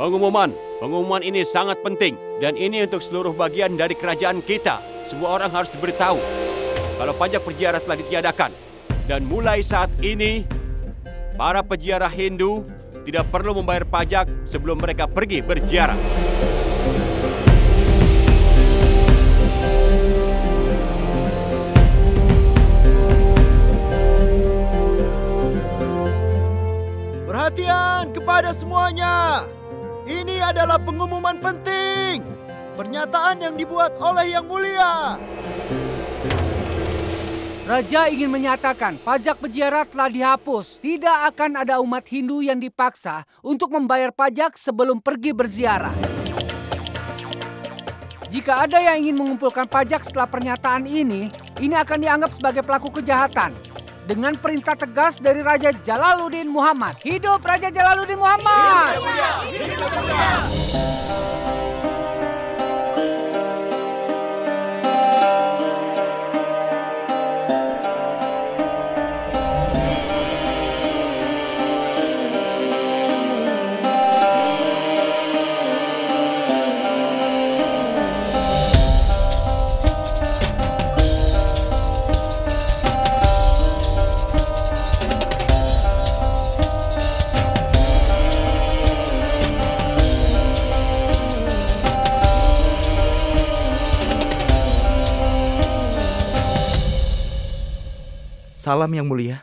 Pengumuman ini sangat penting. Dan ini untuk seluruh bagian dari kerajaan kita. Semua orang harus diberitahu kalau pajak perziarah telah ditiadakan. Dan mulai saat ini, para peziarah Hindu tidak perlu membayar pajak sebelum mereka pergi berziarah. Perhatian kepada semuanya. Ini adalah pengumuman penting. Pernyataan yang dibuat oleh Yang Mulia. Raja ingin menyatakan pajak peziarah telah dihapus. Tidak akan ada umat Hindu yang dipaksa untuk membayar pajak sebelum pergi berziarah. Jika ada yang ingin mengumpulkan pajak setelah pernyataan ini akan dianggap sebagai pelaku kejahatan. Dengan perintah tegas dari Raja Jalaluddin Muhammad. Hidup Raja Jalaluddin Muhammad! Salam Yang Mulia.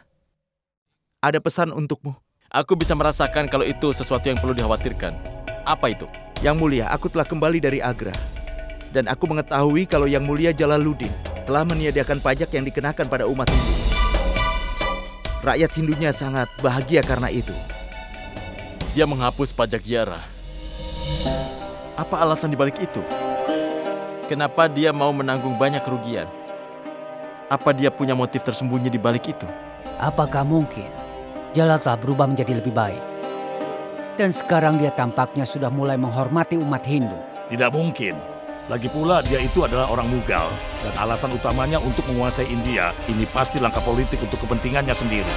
Ada pesan untukmu. Aku bisa merasakan kalau itu sesuatu yang perlu dikhawatirkan. Apa itu? Yang Mulia, aku telah kembali dari Agra. Dan aku mengetahui kalau Yang Mulia Jalaluddin telah meniadakan pajak yang dikenakan pada umat Hindu. Rakyat Hindunya sangat bahagia karena itu. Dia menghapus pajak ziarah. Apa alasan dibalik itu? Kenapa dia mau menanggung banyak kerugian? Apa dia punya motif tersembunyi di balik itu? Apakah mungkin Jala telah berubah menjadi lebih baik? Dan sekarang dia tampaknya sudah mulai menghormati umat Hindu. Tidak mungkin. Lagi pula dia itu adalah orang Mughal. Dan alasan utamanya untuk menguasai India. Ini pasti langkah politik untuk kepentingannya sendiri.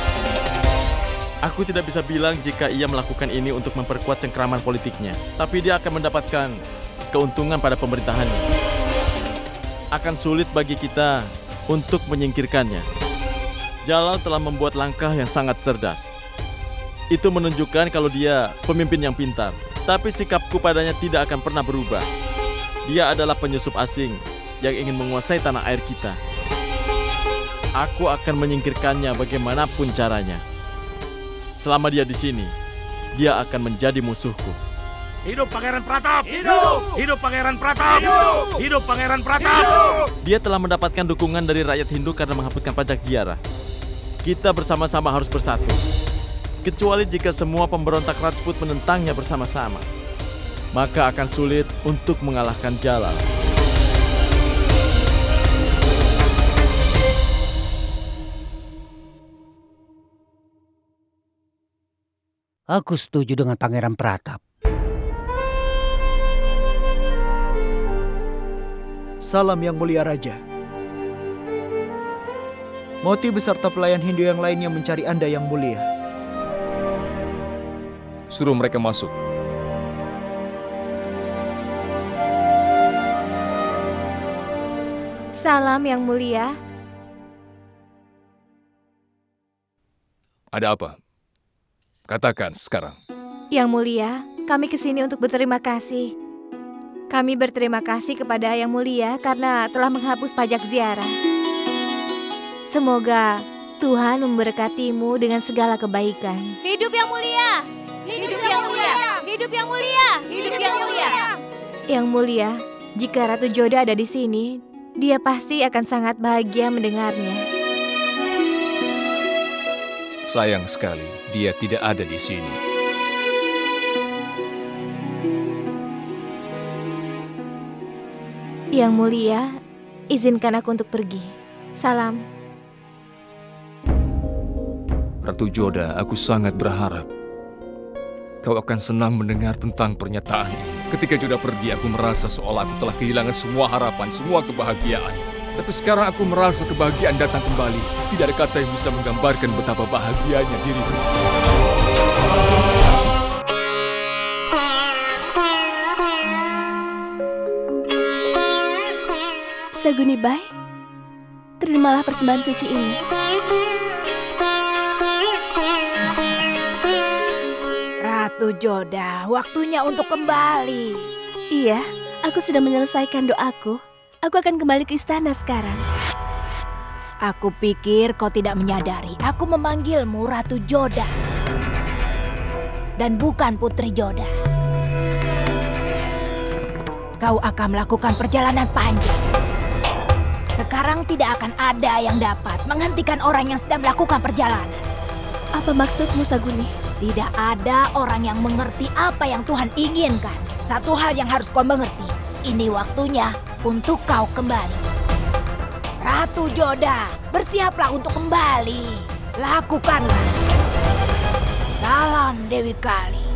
Aku tidak bisa bilang jika ia melakukan ini untuk memperkuat cengkraman politiknya. Tapi dia akan mendapatkan keuntungan pada pemerintahannya. Akan sulit bagi kita untuk menyingkirkannya. Jalal telah membuat langkah yang sangat cerdas. Itu menunjukkan kalau dia pemimpin yang pintar. Tapi sikapku padanya tidak akan pernah berubah. Dia adalah penyusup asing yang ingin menguasai tanah air kita. Aku akan menyingkirkannya bagaimanapun caranya. Selama dia di sini, dia akan menjadi musuhku. Hidup Pangeran Pratap! Hidup! Hidup Pangeran Pratap! Hidup! Hidup Pangeran Pratap! Hidup! Dia telah mendapatkan dukungan dari rakyat Hindu karena menghapuskan pajak ziarah. Kita bersama-sama harus bersatu. Kecuali jika semua pemberontak Rajput menentangnya bersama-sama. Maka akan sulit untuk mengalahkan Jalal. Aku setuju dengan Pangeran Pratap. Salam Yang Mulia Raja. Moti beserta pelayan Hindu yang lainnya mencari Anda Yang Mulia. Suruh mereka masuk. Salam Yang Mulia. Ada apa? Katakan sekarang. Yang Mulia, kami kesini untuk berterima kasih. Kami berterima kasih kepada Yang Mulia karena telah menghapus pajak ziarah. Semoga Tuhan memberkatimu dengan segala kebaikan. Hidup Yang Mulia! Hidup Yang Mulia! Hidup Yang Mulia! Hidup Yang Mulia! Yang Mulia, jika Ratu Joda ada di sini, dia pasti akan sangat bahagia mendengarnya. Sayang sekali, dia tidak ada di sini. Yang Mulia, izinkan aku untuk pergi. Salam. Ratu Joda, aku sangat berharap kau akan senang mendengar tentang pernyataan ini. Ketika Joda pergi, aku merasa seolah aku telah kehilangan semua harapan, semua kebahagiaan. Tapi sekarang aku merasa kebahagiaan datang kembali. Tidak ada kata yang bisa menggambarkan betapa bahagianya diriku. Musaguni Bai, terimalah persembahan suci ini. Ratu Joda, waktunya untuk kembali. Iya, aku sudah menyelesaikan doaku. Aku akan kembali ke istana sekarang. Aku pikir kau tidak menyadari. Aku memanggilmu Ratu Joda. Dan bukan Putri Joda. Kau akan melakukan perjalanan panjang. Sekarang tidak akan ada yang dapat menghentikan orang yang sedang melakukan perjalanan. Apa maksudmu, Saguni? Tidak ada orang yang mengerti apa yang Tuhan inginkan. Satu hal yang harus kau mengerti. Ini waktunya untuk kau kembali. Ratu Joda, bersiaplah untuk kembali. Lakukanlah. Salam Dewi Kali.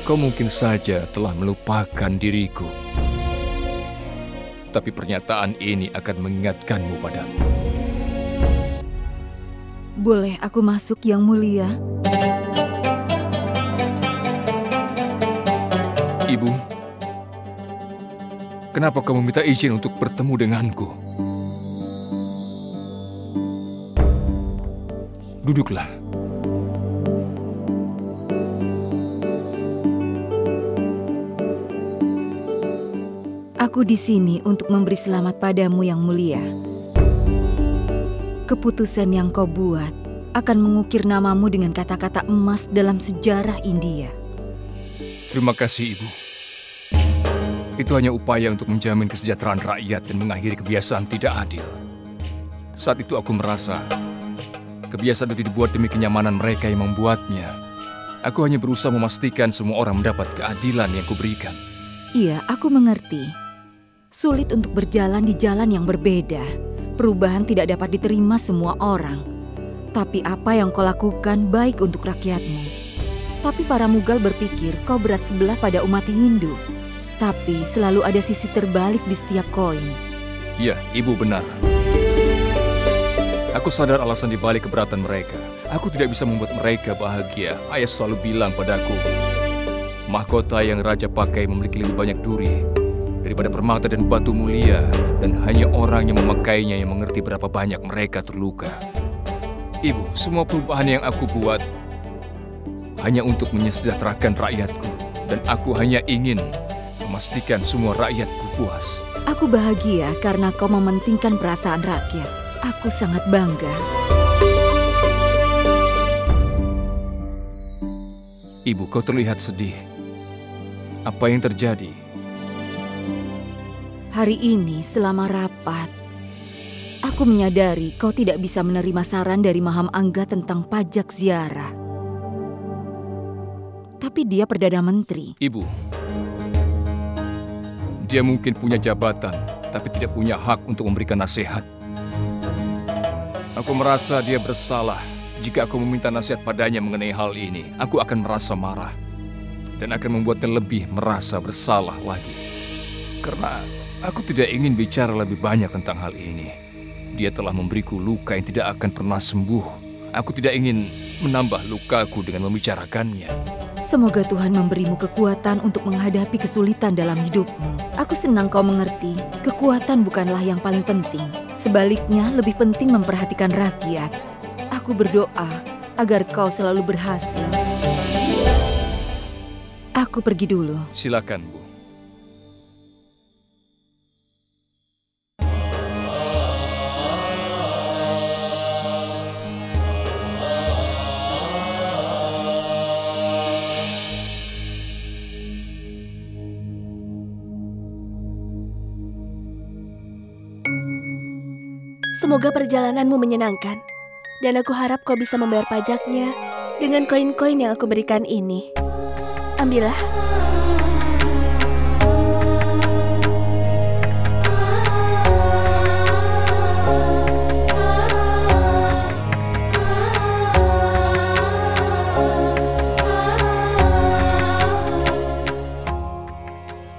Kau mungkin saja telah melupakan diriku. Tapi pernyataan ini akan mengingatkanmu padamu. Boleh aku masuk, Yang Mulia? Ibu, kenapa kamu minta izin untuk bertemu denganku? Duduklah. Aku di sini untuk memberi selamat padamu, Yang Mulia. Keputusan yang kau buat akan mengukir namamu dengan kata-kata emas dalam sejarah India. Terima kasih, Ibu. Itu hanya upaya untuk menjamin kesejahteraan rakyat dan mengakhiri kebiasaan tidak adil. Saat itu aku merasa kebiasaan itu dibuat demi kenyamanan mereka yang membuatnya. Aku hanya berusaha memastikan semua orang mendapat keadilan yang kuberikan. Iya, aku mengerti. Sulit untuk berjalan di jalan yang berbeda. Perubahan tidak dapat diterima semua orang. Tapi apa yang kau lakukan baik untuk rakyatmu. Tapi para Mughal berpikir kau berat sebelah pada umat Hindu. Tapi selalu ada sisi terbalik di setiap koin. Ya, Ibu benar. Aku sadar alasan dibalik keberatan mereka. Aku tidak bisa membuat mereka bahagia. Ayah selalu bilang padaku, mahkota yang raja pakai memiliki lebih banyak duri daripada permata dan batu mulia, dan hanya orang yang memakainya yang mengerti berapa banyak mereka terluka. Ibu, semua perubahan yang aku buat hanya untuk menyejahterakan rakyatku, dan aku hanya ingin memastikan semua rakyatku puas. Aku bahagia karena kau mementingkan perasaan rakyat. Aku sangat bangga. Ibu, kau terlihat sedih. Apa yang terjadi? Hari ini selama rapat, aku menyadari kau tidak bisa menerima saran dari Maham Angga tentang pajak ziarah. Tapi dia Perdana Menteri. Ibu, dia mungkin punya jabatan, tapi tidak punya hak untuk memberikan nasihat. Aku merasa dia bersalah. Jika aku meminta nasihat padanya mengenai hal ini, aku akan merasa marah. Dan akan membuatnya lebih merasa bersalah lagi. Karena aku tidak ingin bicara lebih banyak tentang hal ini. Dia telah memberiku luka yang tidak akan pernah sembuh. Aku tidak ingin menambah lukaku dengan membicarakannya. Semoga Tuhan memberimu kekuatan untuk menghadapi kesulitan dalam hidupmu. Aku senang kau mengerti, kekuatan bukanlah yang paling penting. Sebaliknya, lebih penting memperhatikan rakyat. Aku berdoa agar kau selalu berhasil. Aku pergi dulu. Silakan, Bu. Semoga perjalananmu menyenangkan. Dan aku harap kau bisa membayar pajaknya dengan koin-koin yang aku berikan ini. Ambillah.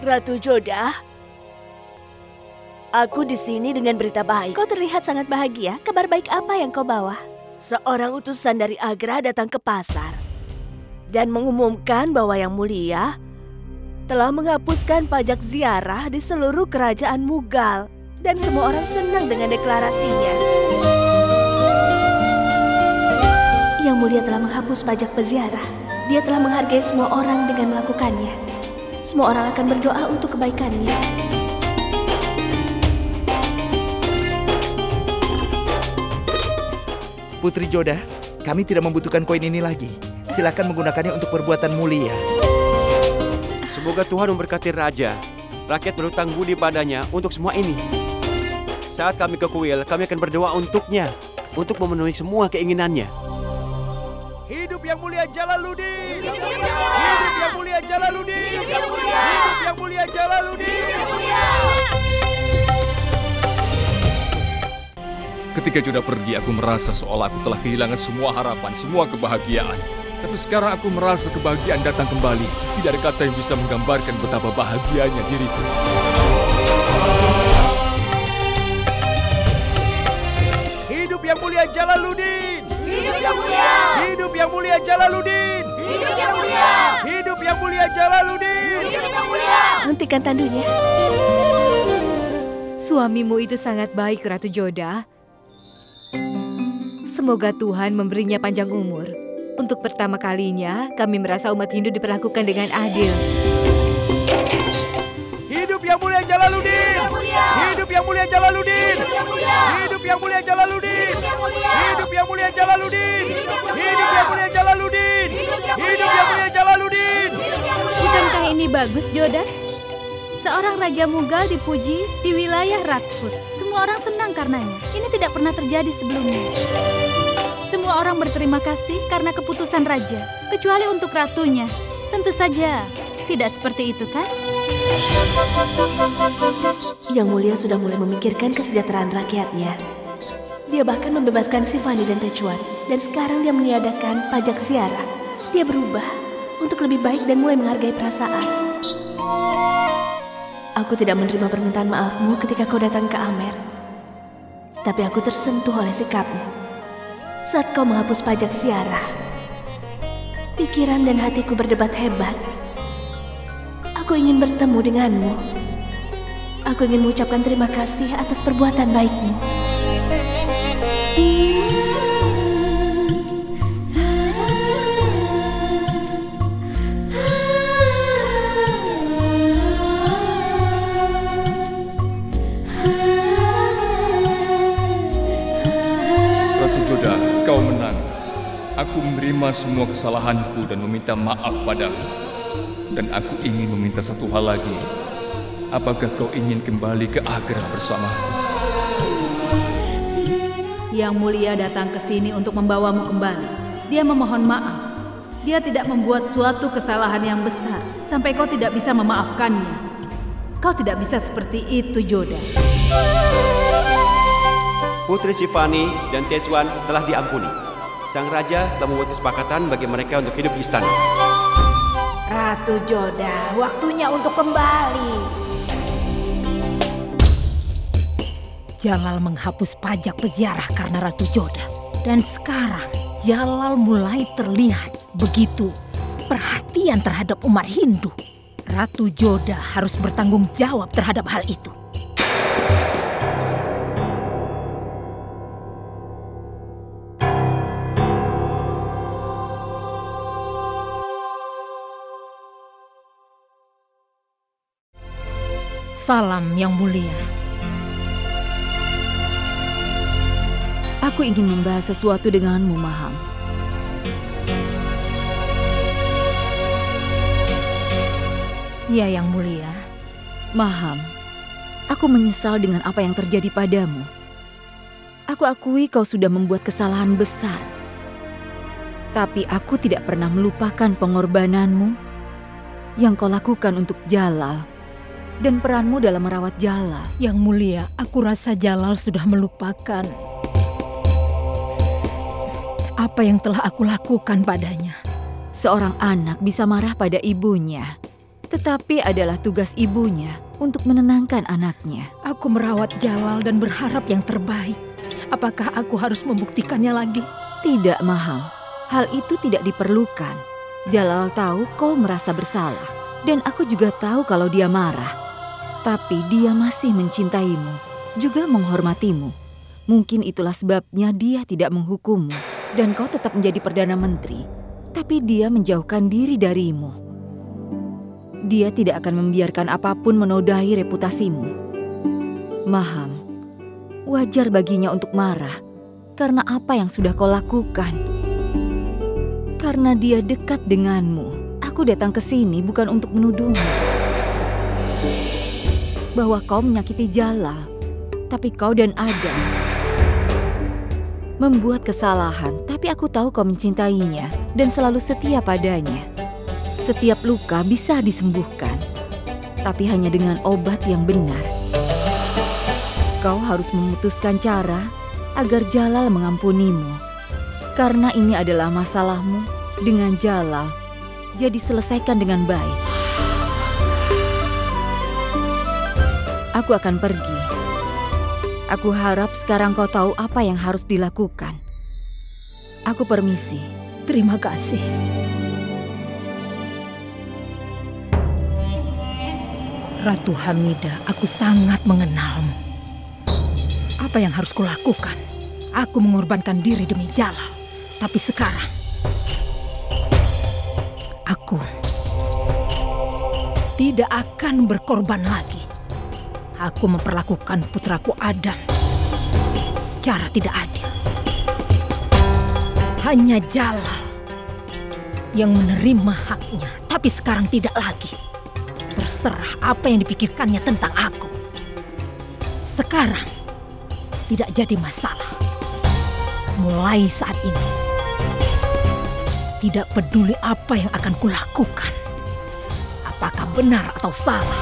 Ratu Joda, aku di sini dengan berita baik. Kau terlihat sangat bahagia. Kabar baik apa yang kau bawa? Seorang utusan dari Agra datang ke pasar. dan mengumumkan bahwa Yang Mulia telah menghapuskan pajak ziarah di seluruh kerajaan Mughal. Dan semua orang senang dengan deklarasinya. Yang Mulia telah menghapus pajak peziarah. Dia telah menghargai semua orang dengan melakukannya. Semua orang akan berdoa untuk kebaikannya. Putri Jodah, kami tidak membutuhkan koin ini lagi. Silakan menggunakannya untuk perbuatan mulia. Semoga Tuhan memberkati Raja. Rakyat berhutang budi padanya untuk semua ini. Saat kami ke kuil, kami akan berdoa untuknya, untuk memenuhi semua keinginannya. Hidup Yang Mulia Jalaluddin! Hidup Yang Mulia Jalaluddin! Hidup Yang Mulia Jalaluddin! Ketika Jodah pergi, aku merasa seolah aku telah kehilangan semua harapan, semua kebahagiaan. Tapi sekarang aku merasa kebahagiaan datang kembali. Tidak ada kata yang bisa menggambarkan betapa bahagianya diriku. Hidup Yang Mulia Jalaluddin! Hidup Yang Mulia! Hidup Yang Mulia Jalaluddin! Hidup Yang Mulia! Hidup Yang Mulia Jalaluddin! Hidup Yang Mulia! Hentikan tandunya. Suamimu itu sangat baik, Ratu Jodah. Semoga Tuhan memberinya panjang umur. Untuk pertama kalinya, kami merasa umat Hindu diperlakukan dengan adil. Hidup Yang Mulia Jalaluddin! Hidup Yang Mulia Jalaluddin! Hidup Yang Mulia Jalaluddin! Hidup Yang Mulia Jalaluddin! Hidup Yang Mulia Jalaluddin! Hidup Yang Mulia Jalaluddin! Bukankah ini bagus, Jodah? Seorang Raja Mughal dipuji di wilayah Rajput. Semua orang senang karenanya. Ini tidak pernah terjadi sebelumnya. Semua orang berterima kasih karena keputusan Raja, kecuali untuk ratunya. Tentu saja, tidak seperti itu, kan? Yang Mulia sudah mulai memikirkan kesejahteraan rakyatnya. Dia bahkan membebaskan Sifani dan Tecuan. Dan sekarang dia meniadakan pajak ziarah. Dia berubah untuk lebih baik dan mulai menghargai perasaan. Aku tidak menerima permintaan maafmu ketika kau datang ke Amer. Tapi aku tersentuh oleh sikapmu. Saat kau menghapus pajak ziarah, pikiran dan hatiku berdebat hebat. Aku ingin bertemu denganmu. Aku ingin mengucapkan terima kasih atas perbuatan baikmu. Kau menang. Aku menerima semua kesalahanku dan meminta maaf padamu. Dan aku ingin meminta satu hal lagi. Apakah kau ingin kembali ke Agra bersamaku? Yang Mulia datang ke sini untuk membawamu kembali. Dia memohon maaf. Dia tidak membuat suatu kesalahan yang besar sampai kau tidak bisa memaafkannya. Kau tidak bisa seperti itu, Jodah. Putri Sifani dan Tecuan telah diampuni. Sang Raja telah membuat kesepakatan bagi mereka untuk hidup di istana. Ratu Jodah, waktunya untuk kembali. Jalal menghapus pajak peziarah karena Ratu Jodah. Dan sekarang Jalal mulai terlihat begitu perhatian terhadap umat Hindu. Ratu Jodah harus bertanggung jawab terhadap hal itu. Salam Yang Mulia. Aku ingin membahas sesuatu denganmu, Maham. Ya, Yang Mulia. Maham, aku menyesal dengan apa yang terjadi padamu. Aku akui kau sudah membuat kesalahan besar. Tapi aku tidak pernah melupakan pengorbananmu yang kau lakukan untuk Jalal. Dan peranmu dalam merawat Jalal. Yang Mulia, aku rasa Jalal sudah melupakan apa yang telah aku lakukan padanya. Seorang anak bisa marah pada ibunya, tetapi adalah tugas ibunya untuk menenangkan anaknya. Aku merawat Jalal dan berharap yang terbaik. Apakah aku harus membuktikannya lagi? Tidak, Maham. Hal itu tidak diperlukan. Jalal tahu kau merasa bersalah, dan aku juga tahu kalau dia marah. Tapi dia masih mencintaimu, juga menghormatimu. Mungkin itulah sebabnya dia tidak menghukummu, dan kau tetap menjadi Perdana Menteri. Tapi dia menjauhkan diri darimu. Dia tidak akan membiarkan apapun menodai reputasimu. Maham, wajar baginya untuk marah karena apa yang sudah kau lakukan. Karena dia dekat denganmu, aku datang ke sini bukan untuk menuduhmu bahwa kau menyakiti Jalal, tapi kau dan Adam membuat kesalahan. Tapi aku tahu kau mencintainya dan selalu setia padanya. Setiap luka bisa disembuhkan, tapi hanya dengan obat yang benar. Kau harus memutuskan cara agar Jalal mengampunimu, karena ini adalah masalahmu dengan Jalal. Jadi selesaikan dengan baik. Aku akan pergi. Aku harap sekarang kau tahu apa yang harus dilakukan. Aku permisi. Terima kasih. Ratu Hamidah, aku sangat mengenalmu. Apa yang harus kulakukan? Aku mengorbankan diri demi Jalal. Tapi sekarang, aku tidak akan berkorban lagi. Aku memperlakukan putraku Adam secara tidak adil. Hanya Jalal yang menerima haknya, tapi sekarang tidak lagi. Terserah apa yang dipikirkannya tentang aku. Sekarang tidak jadi masalah. Mulai saat ini, tidak peduli apa yang akan kulakukan, apakah benar atau salah.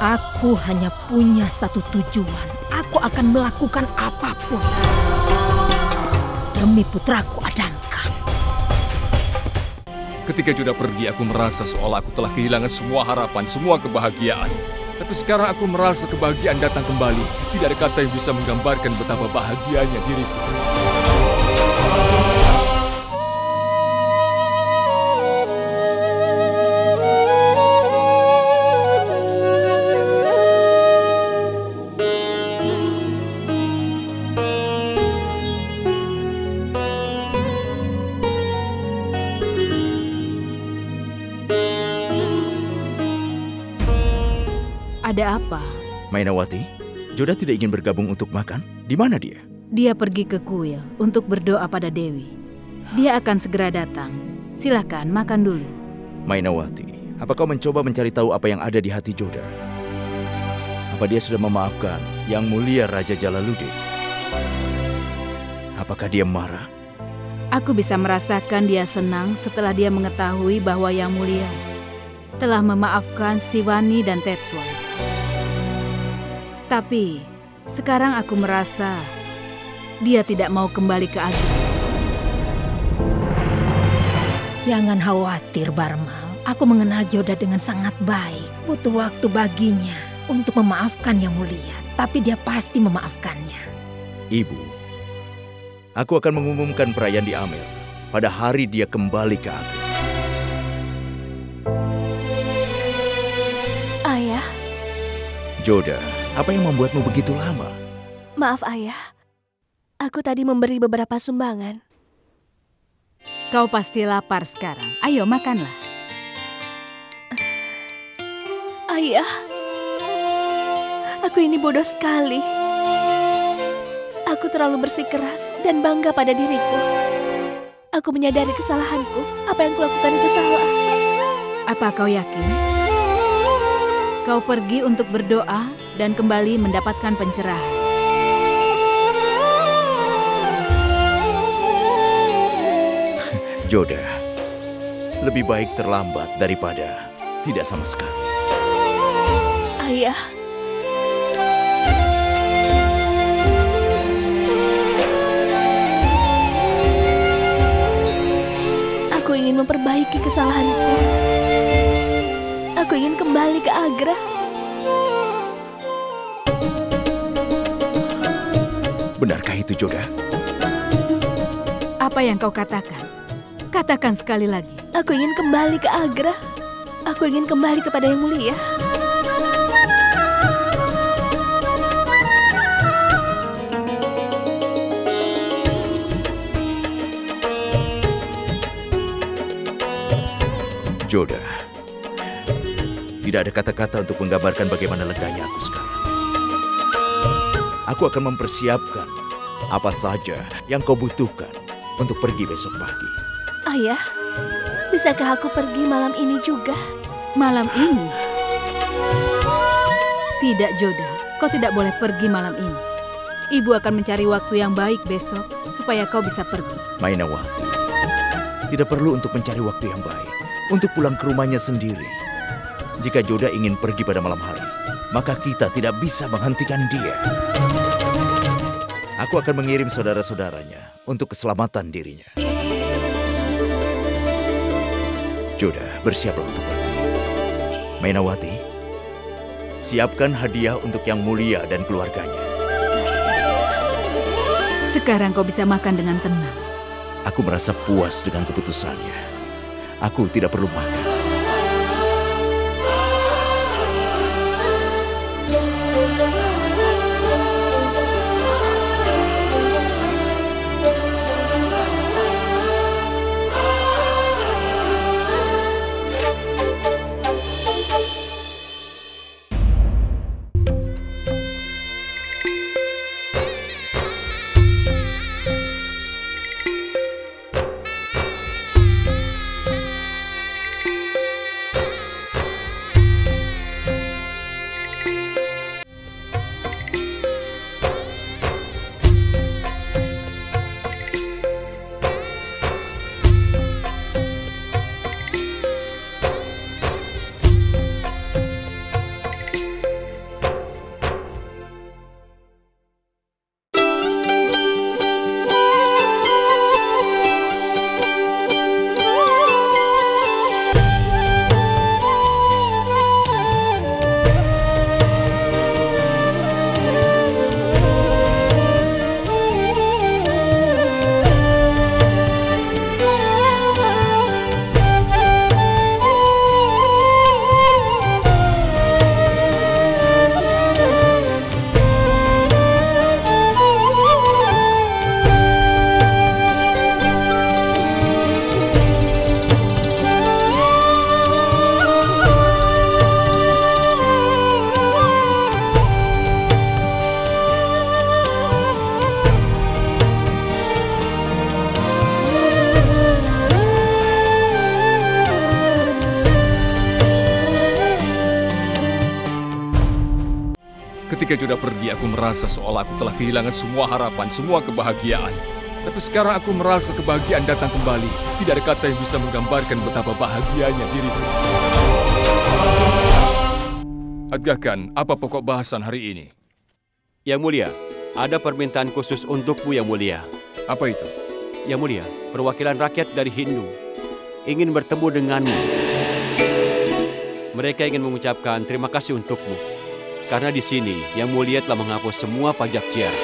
Aku hanya punya satu tujuan. Aku akan melakukan apapun demi putraku Adamkan. Ketika Joda pergi, aku merasa seolah aku telah kehilangan semua harapan, semua kebahagiaan. Tapi sekarang aku merasa kebahagiaan datang kembali. Tidak ada kata yang bisa menggambarkan betapa bahagianya diriku. Ada apa? Mainawati, Joda tidak ingin bergabung untuk makan. Di mana dia? Dia pergi ke kuil untuk berdoa pada Dewi. Dia akan segera datang. Silakan makan dulu. Mainawati, apa kau mencoba mencari tahu apa yang ada di hati Joda? Apa dia sudah memaafkan Yang Mulia Raja Jalaluddin? Apakah dia marah? Aku bisa merasakan dia senang setelah dia mengetahui bahwa Yang Mulia telah memaafkan Siwani dan Tetsuai. Tapi sekarang aku merasa dia tidak mau kembali ke Agra. Jangan khawatir, Barmal. Aku mengenal Joda dengan sangat baik. Butuh waktu baginya untuk memaafkan Yang Mulia, tapi dia pasti memaafkannya. Ibu, aku akan mengumumkan perayaan di Amer pada hari dia kembali ke Agra. Ayah. Joda, apa yang membuatmu begitu lama? Maaf ayah, aku tadi memberi beberapa sumbangan. Kau pasti lapar sekarang. Ayo makanlah. Ayah, aku ini bodoh sekali. Aku terlalu bersikeras dan bangga pada diriku. Aku menyadari kesalahanku. Apa yang kulakukan itu salah. Apa kau yakin? Kau pergi untuk berdoa dan kembali mendapatkan pencerahan. Joda, lebih baik terlambat daripada tidak sama sekali. Ayah. Aku ingin memperbaiki kesalahanku. Aku ingin kembali ke Agra. Benarkah itu, Joda? Apa yang kau katakan? Katakan sekali lagi. Aku ingin kembali ke Agra. Aku ingin kembali kepada Yang Mulia. Joda, tidak ada kata-kata untuk menggambarkan bagaimana leganya aku sekarang. Aku akan mempersiapkan apa saja yang kau butuhkan untuk pergi besok pagi. Ayah, bisakah aku pergi malam ini juga? Malam ini? Tidak, Joda. Kau tidak boleh pergi malam ini. Ibu akan mencari waktu yang baik besok supaya kau bisa pergi. Mainawati, tidak perlu untuk mencari waktu yang baik. Untuk pulang ke rumahnya sendiri. Jika Joda ingin pergi pada malam hari, maka kita tidak bisa menghentikan dia. Aku akan mengirim saudara-saudaranya untuk keselamatan dirinya. Joda, bersiaplah untuk pergi. Mainawati, siapkan hadiah untuk Yang Mulia dan keluarganya. Sekarang kau bisa makan dengan tenang. Aku merasa puas dengan keputusannya. Aku tidak perlu makan. Ketika Joda pergi, aku merasa seolah aku telah kehilangan semua harapan, semua kebahagiaan. Tapi sekarang aku merasa kebahagiaan datang kembali. Tidak ada kata yang bisa menggambarkan betapa bahagianya diriku. Adgakan, apa pokok bahasan hari ini? Yang Mulia, ada permintaan khusus untukmu, Yang Mulia. Apa itu? Yang Mulia, perwakilan rakyat dari Hindu ingin bertemu denganmu. Mereka ingin mengucapkan terima kasih untukmu. Karena di sini, Yang Mulia telah menghapus semua pajak ziarah.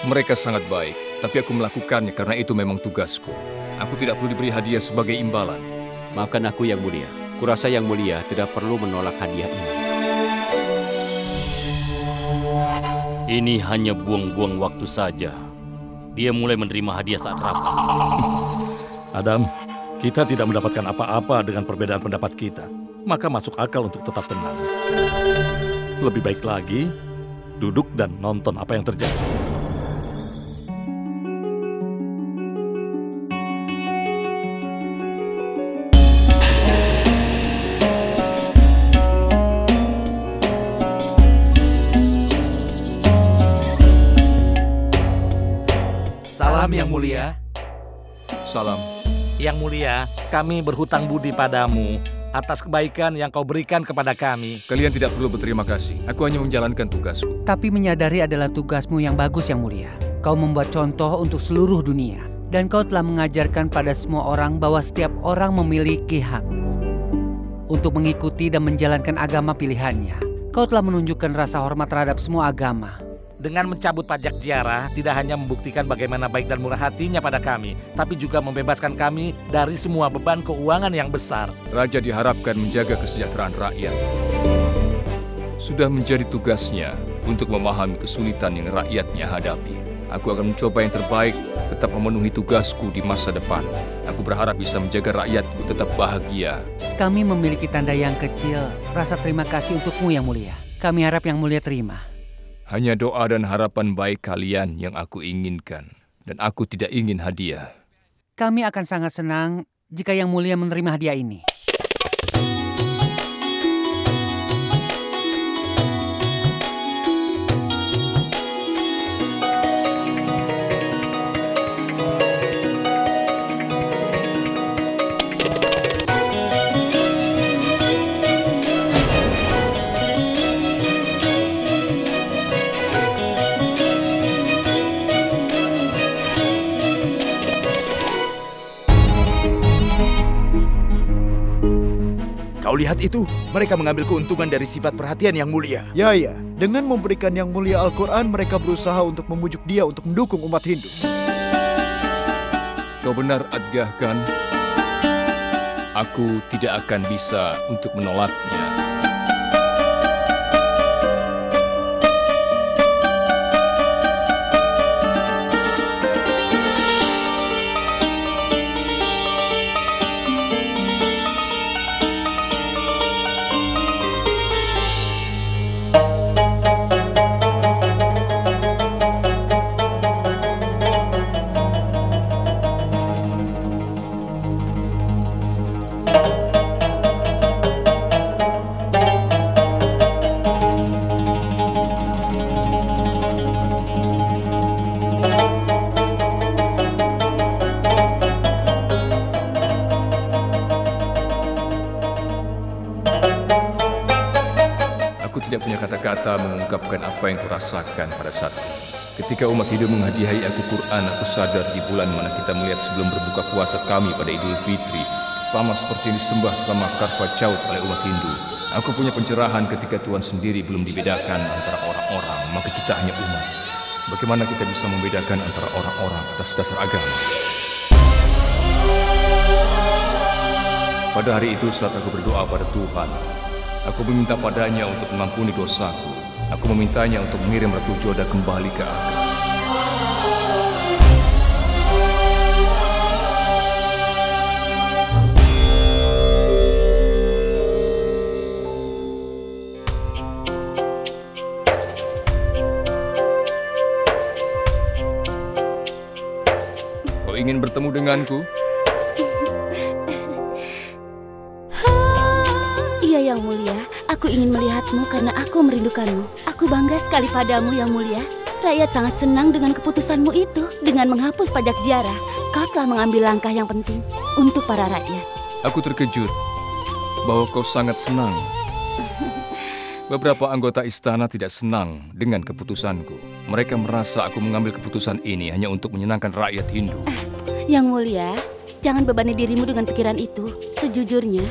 Mereka sangat baik, tapi aku melakukannya karena itu memang tugasku. Aku tidak perlu diberi hadiah sebagai imbalan. Maafkan aku, Yang Mulia. Kurasa Yang Mulia tidak perlu menolak hadiah ini. Ini hanya buang-buang waktu saja. Dia mulai menerima hadiah saat rapat. Adam, kita tidak mendapatkan apa-apa dengan perbedaan pendapat kita. Maka masuk akal untuk tetap tenang. Lebih baik lagi, duduk dan nonton apa yang terjadi. Salam Yang Mulia. Salam. Yang Mulia, kami berhutang budi padamu atas kebaikan yang kau berikan kepada kami. Kalian tidak perlu berterima kasih. Aku hanya menjalankan tugasku. Tapi menyadari adalah tugasmu yang bagus, Yang Mulia. Kau membuat contoh untuk seluruh dunia. Dan kau telah mengajarkan pada semua orang bahwa setiap orang memiliki hak untuk mengikuti dan menjalankan agama pilihannya. Kau telah menunjukkan rasa hormat terhadap semua agama. Dengan mencabut pajak ziarah, tidak hanya membuktikan bagaimana baik dan murah hatinya pada kami, tapi juga membebaskan kami dari semua beban keuangan yang besar. Raja diharapkan menjaga kesejahteraan rakyat. Sudah menjadi tugasnya untuk memahami kesulitan yang rakyatnya hadapi. Aku akan mencoba yang terbaik, tetap memenuhi tugasku di masa depan. Aku berharap bisa menjaga rakyatku tetap bahagia. Kami memiliki tanda yang kecil, rasa terima kasih untukmu Yang Mulia. Kami harap Yang Mulia terima. Hanya doa dan harapan baik kalian yang aku inginkan. Dan aku tidak ingin hadiah. Kami akan sangat senang jika Yang Mulia menerima hadiah ini. Kau lihat itu, mereka mengambil keuntungan dari sifat perhatian Yang Mulia. Ya, dengan memberikan Yang Mulia Al-Quran, mereka berusaha untuk membujuk dia untuk mendukung umat Hindu. Kau benar, Adgah, kan? Aku tidak akan bisa untuk menolaknya. Tidak punya kata-kata mengungkapkan apa yang kurasakan pada saat itu. Ketika umat Hindu menghadiahi aku Quran, aku sadar di bulan mana kita melihat sebelum berbuka puasa kami pada Idul Fitri, sama seperti yang disembah selama Karva Chauth oleh umat Hindu. Aku punya pencerahan ketika Tuhan sendiri belum dibedakan antara orang-orang, maka kita hanya umat. Bagaimana kita bisa membedakan antara orang-orang atas dasar agama? Pada hari itu saat aku berdoa pada Tuhan, aku meminta padanya untuk mengampuni dosaku. Aku memintanya untuk mengirim Ratu Joda kembali ke Agra. Kau ingin bertemu denganku? Iya, Yang Mulia. Aku ingin melihatmu karena aku merindukanmu. Aku bangga sekali padamu, Yang Mulia. Rakyat sangat senang dengan keputusanmu itu. Dengan menghapus pajak ziarah, kau telah mengambil langkah yang penting untuk para rakyat. Aku terkejut bahwa kau sangat senang. Beberapa anggota istana tidak senang dengan keputusanku. Mereka merasa aku mengambil keputusan ini hanya untuk menyenangkan rakyat Hindu. Yang Mulia, jangan bebani dirimu dengan pikiran itu. Sejujurnya,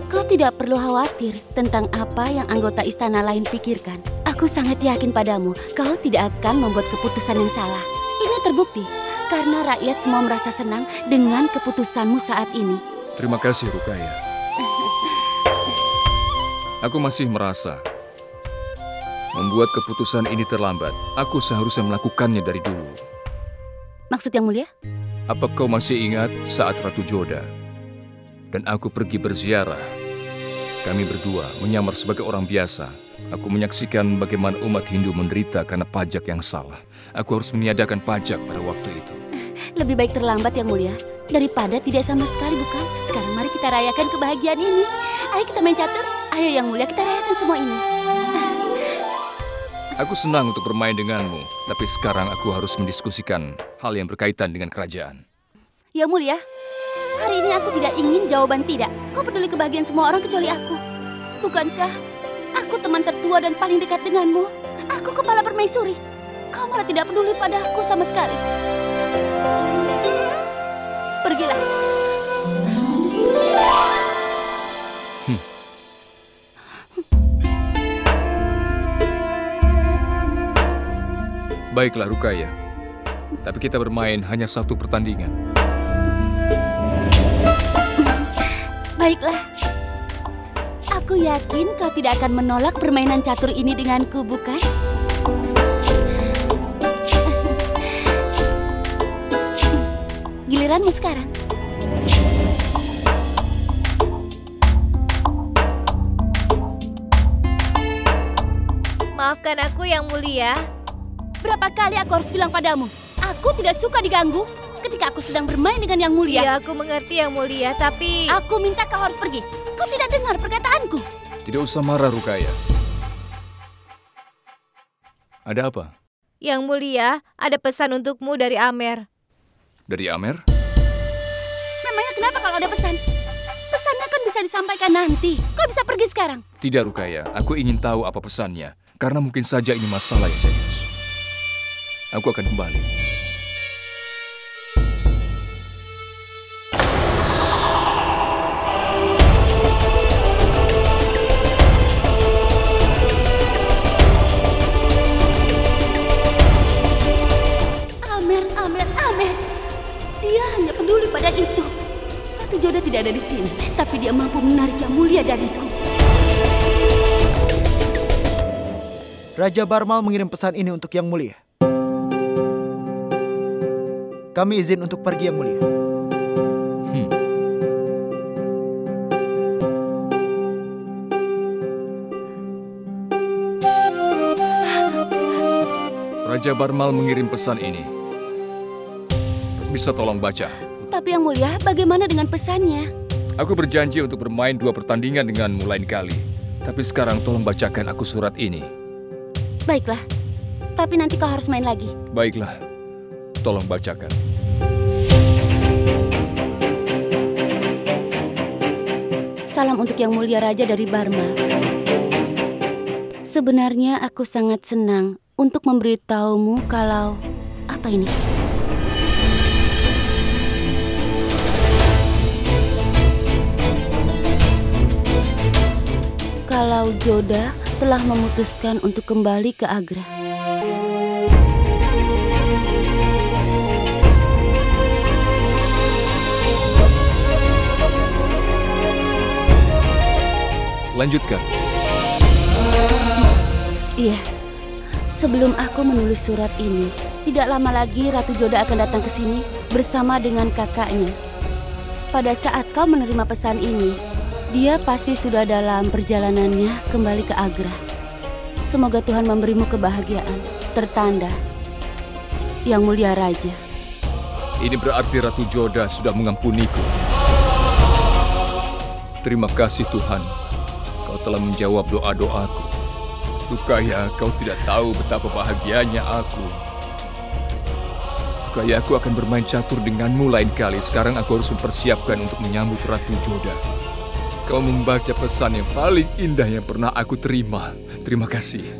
kau tidak perlu khawatir tentang apa yang anggota istana lain pikirkan. Aku sangat yakin padamu, kau tidak akan membuat keputusan yang salah. Ini terbukti, karena rakyat semua merasa senang dengan keputusanmu saat ini. Terima kasih, Rukaya. Aku masih merasa membuat keputusan ini terlambat. Aku seharusnya melakukannya dari dulu. Maksud Yang Mulia? Apa kau masih ingat saat Ratu Joda dan aku pergi berziarah? Kami berdua menyamar sebagai orang biasa. Aku menyaksikan bagaimana umat Hindu menderita karena pajak yang salah. Aku harus meniadakan pajak pada waktu itu. Lebih baik terlambat, Yang Mulia, daripada tidak sama sekali, bukan? Sekarang mari kita rayakan kebahagiaan ini. Ayo kita main catur. Ayo Yang Mulia, kita rayakan semua ini. Aku senang untuk bermain denganmu, tapi sekarang aku harus mendiskusikan hal yang berkaitan dengan kerajaan. Yang Mulia, hari ini aku tidak ingin jawaban tidak. Kau peduli kebahagiaan semua orang kecuali aku. Bukankah aku teman tertua dan paling dekat denganmu? Aku kepala permaisuri. Kau malah tidak peduli padaku sama sekali. Pergilah. Baiklah Rukaya, tapi kita bermain hanya satu pertandingan. Baiklah. Aku yakin kau tidak akan menolak permainan catur ini denganku, bukan? Giliranmu sekarang. Maafkan aku, Yang Mulia. Berapa kali aku harus bilang padamu? Aku tidak suka diganggu ketika aku sedang bermain dengan Yang Mulia. Iya, aku mengerti, Yang Mulia, tapi... Aku minta kau harus pergi. Kau tidak dengar perkataanku. Tidak usah marah, Rukaya. Ada apa? Yang Mulia, ada pesan untukmu dari Amer. Dari Amer? Memangnya kenapa kalau ada pesan? Pesannya kan bisa disampaikan nanti. Kau bisa pergi sekarang. Tidak, Rukaya. Aku ingin tahu apa pesannya. Karena mungkin saja ini masalah yang serius. Aku akan kembali. Amer. Dia hanya peduli pada itu. Ratu Joda tidak ada di sini, tapi dia mampu menarik Yang Mulia dariku. Raja Barmal mengirim pesan ini untuk Yang Mulia. Kami izin untuk pergi, Yang Mulia. Raja Barmal mengirim pesan ini. Bisa tolong baca? Tapi Yang Mulia, bagaimana dengan pesannya? Aku berjanji untuk bermain 2 pertandingan denganmu lain kali. Tapi sekarang tolong bacakan aku surat ini. Baiklah, tapi nanti kau harus main lagi. Baiklah, tolong bacakan. Salam untuk Yang Mulia Raja dari Barmal. Sebenarnya aku sangat senang untuk memberitahumu kalau... Apa ini? Kalau Joda telah memutuskan untuk kembali ke Agra. Lanjutkan. Iya. Sebelum aku menulis surat ini, tidak lama lagi Ratu Joda akan datang ke sini bersama dengan kakaknya. Pada saat kau menerima pesan ini, dia pasti sudah dalam perjalanannya kembali ke Agra. Semoga Tuhan memberimu kebahagiaan. Tertanda, Yang Mulia Raja. Ini berarti Ratu Joda sudah mengampuniku. Terima kasih Tuhan. Kau telah menjawab doa-doaku. Rukaya, kau tidak tahu betapa bahagianya aku. Rukaya, aku akan bermain catur denganmu lain kali. Sekarang aku harus mempersiapkan untuk menyambut Ratu Joda. Kau membaca pesan yang paling indah yang pernah aku terima. Terima kasih.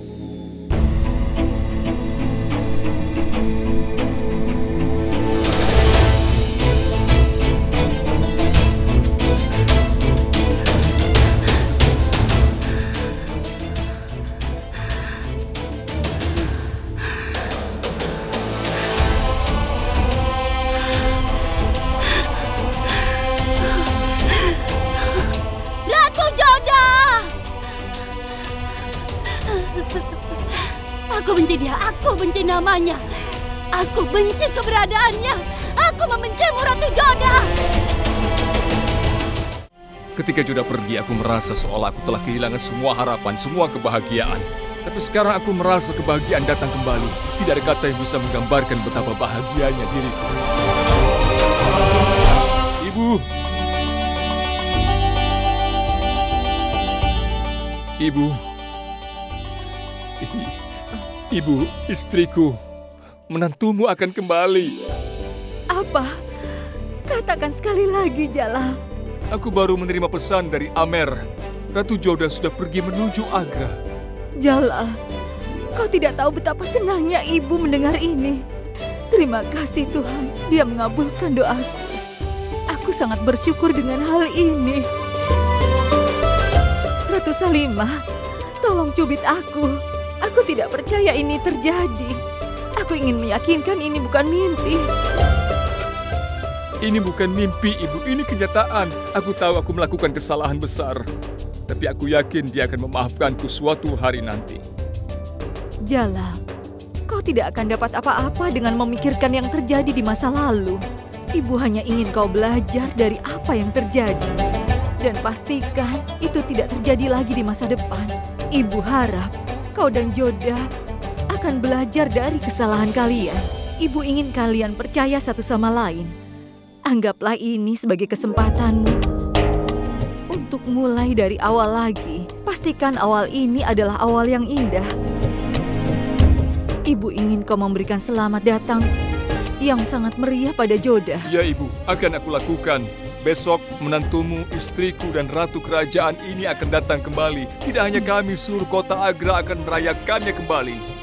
Aku benci dia, aku benci namanya. Aku benci keberadaannya. Aku membencimu, Ratu Joda. Ketika Joda pergi, aku merasa seolah aku telah kehilangan semua harapan, semua kebahagiaan. Tapi sekarang aku merasa kebahagiaan datang kembali. Tidak ada kata yang bisa menggambarkan betapa bahagianya diriku. Ibu! Ibu! Ibu, istriku, menantumu akan kembali. Apa? Katakan sekali lagi, Jalal. Aku baru menerima pesan dari Amer. Ratu Joda sudah pergi menuju Agra. Jalal, kau tidak tahu betapa senangnya ibu mendengar ini. Terima kasih Tuhan, Dia mengabulkan doaku. Aku sangat bersyukur dengan hal ini. Ratu Salimah, tolong cubit aku. Aku tidak percaya ini terjadi. Aku ingin meyakinkan ini bukan mimpi. Ini bukan mimpi, Ibu. Ini kenyataan. Aku tahu aku melakukan kesalahan besar. Tapi aku yakin dia akan memaafkanku suatu hari nanti. Jalal, kau tidak akan dapat apa-apa dengan memikirkan yang terjadi di masa lalu. Ibu hanya ingin kau belajar dari apa yang terjadi. Dan pastikan itu tidak terjadi lagi di masa depan. Ibu harap kau dan Joda akan belajar dari kesalahan kalian. Ibu ingin kalian percaya satu sama lain. Anggaplah ini sebagai kesempatanmu untuk mulai dari awal lagi. Pastikan awal ini adalah awal yang indah. Ibu ingin kau memberikan selamat datang yang sangat meriah pada Joda. Ya, Ibu, akan aku lakukan. Besok menantumu, istriku, dan ratu kerajaan ini akan datang kembali. Tidak hanya kami, seluruh kota Agra akan merayakannya kembali.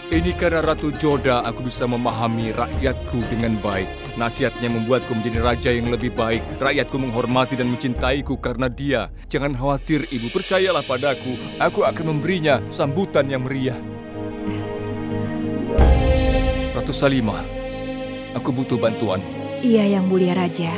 Ini karena Ratu Joda aku bisa memahami rakyatku dengan baik. Nasihatnya membuatku menjadi raja yang lebih baik. Rakyatku menghormati dan mencintaiku karena dia. Jangan khawatir, Ibu, percayalah padaku. Aku akan memberinya sambutan yang meriah. Ratu Salimah, aku butuh bantuan. Iya, Yang Mulia Raja.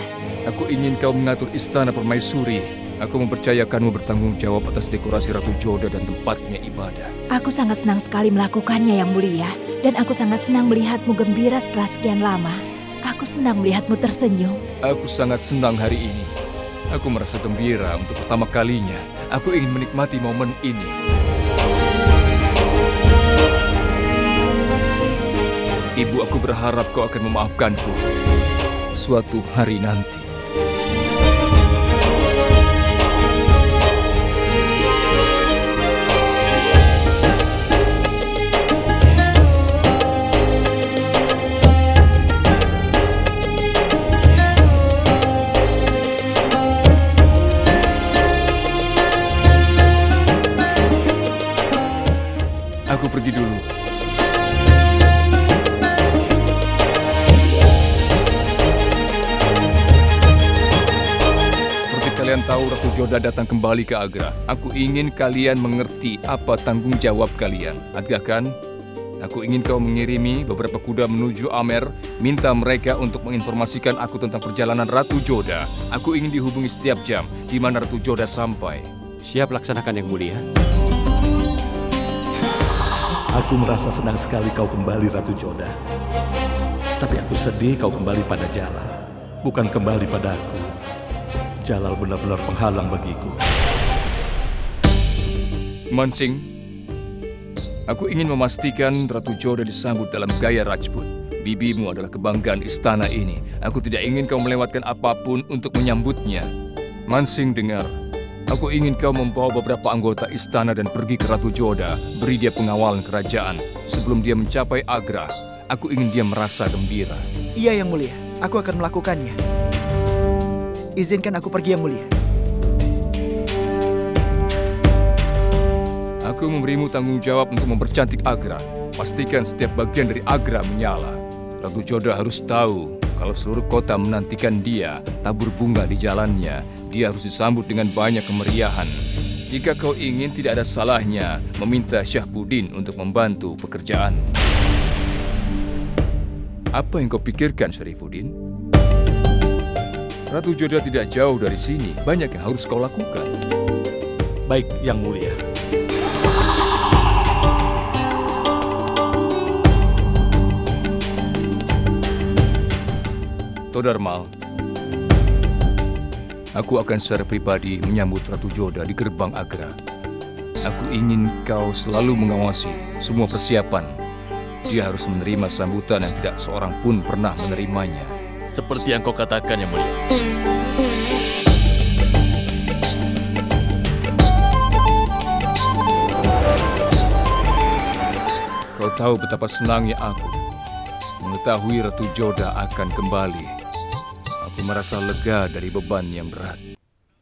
Aku ingin kau mengatur istana permaisuri. Aku mempercayakanmu bertanggung jawab atas dekorasi Ratu Joda dan tempatnya ibadah. Aku sangat senang sekali melakukannya, Yang Mulia. Dan aku sangat senang melihatmu gembira setelah sekian lama. Aku senang melihatmu tersenyum. Aku sangat senang hari ini. Aku merasa gembira untuk pertama kalinya. Aku ingin menikmati momen ini. Ibu, aku berharap kau akan memaafkanku suatu hari nanti. Aku pergi dulu. Seperti kalian tahu, Ratu Joda datang kembali ke Agra. Aku ingin kalian mengerti apa tanggung jawab kalian. Agak kan? Aku ingin kau mengirimi beberapa kuda menuju Amer. Minta mereka untuk menginformasikan aku tentang perjalanan Ratu Joda. Aku ingin dihubungi setiap jam di mana Ratu Joda sampai. Siap, laksanakan, Yang Mulia. Aku merasa senang sekali kau kembali, Ratu Joda. Tapi aku sedih kau kembali pada Jalal. Bukan kembali padaku. Jalal benar-benar penghalang bagiku. Mansing, aku ingin memastikan Ratu Joda disambut dalam gaya Rajput. Bibimu adalah kebanggaan istana ini. Aku tidak ingin kau melewatkan apapun untuk menyambutnya. Mansing, dengar. Aku ingin kau membawa beberapa anggota istana dan pergi ke Ratu Joda. Beri dia pengawalan kerajaan. Sebelum dia mencapai Agra, aku ingin dia merasa gembira. Iya, Yang Mulia. Aku akan melakukannya. Izinkan aku pergi, Yang Mulia. Aku memberimu tanggung jawab untuk mempercantik Agra. Pastikan setiap bagian dari Agra menyala. Ratu Joda harus tahu kalau seluruh kota menantikan dia, tabur bunga di jalannya. Dia harus disambut dengan banyak kemeriahan. Jika kau ingin, tidak ada salahnya meminta Syahbudin untuk membantu pekerjaan. Apa yang kau pikirkan, Syarifuddin? Ratu Joda tidak jauh dari sini. Banyak yang harus kau lakukan. Baik, Yang Mulia. Todarmal, aku akan secara pribadi menyambut Ratu Joda di gerbang Agra. Aku ingin kau selalu mengawasi semua persiapan. Dia harus menerima sambutan yang tidak seorang pun pernah menerimanya. Seperti yang kau katakan, Yang Mulia. Kau tahu betapa senangnya aku mengetahui Ratu Joda akan kembali. Aku merasa lega dari beban yang berat.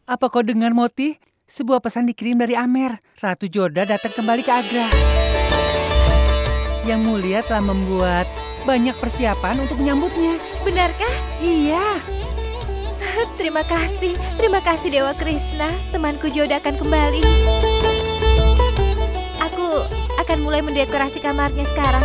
Apa kau dengar, Moti? Sebuah pesan dikirim dari Amer. Ratu Joda datang kembali ke Agra. Yang Mulia telah membuat banyak persiapan untuk menyambutnya. Benarkah? Iya. Terima kasih Dewa Krishna. Temanku Joda akan kembali. Aku akan mulai mendekorasi kamarnya sekarang.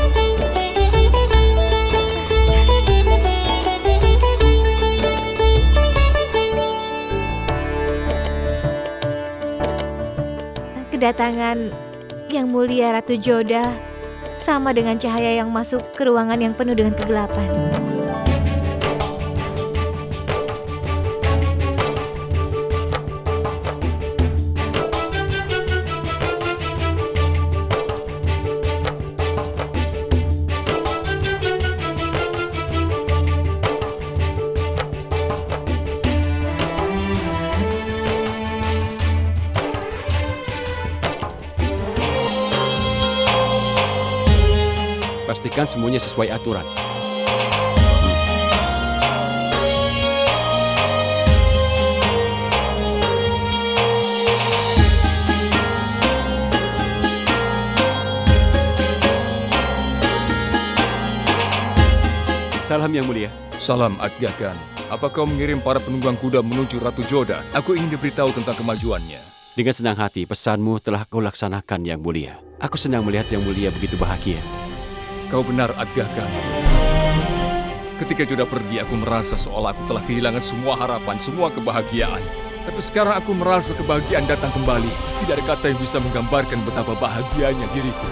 Kedatangan Yang Mulia Ratu Joda sama dengan cahaya yang masuk ke ruangan yang penuh dengan kegelapan. Pastikan semuanya sesuai aturan. Salam Yang Mulia. Salam Adgagan. Apa kau mengirim para penunggang kuda menuju Ratu Joda? Aku ingin diberitahu tentang kemajuannya. Dengan senang hati, pesanmu telah kau laksanakan, Yang Mulia. Aku senang melihat Yang Mulia begitu bahagia. Kau benar, Adgagan. Ketika Joda pergi, aku merasa seolah aku telah kehilangan semua harapan, semua kebahagiaan. Tapi sekarang aku merasa kebahagiaan datang kembali. Tidak ada kata yang bisa menggambarkan betapa bahagianya diriku.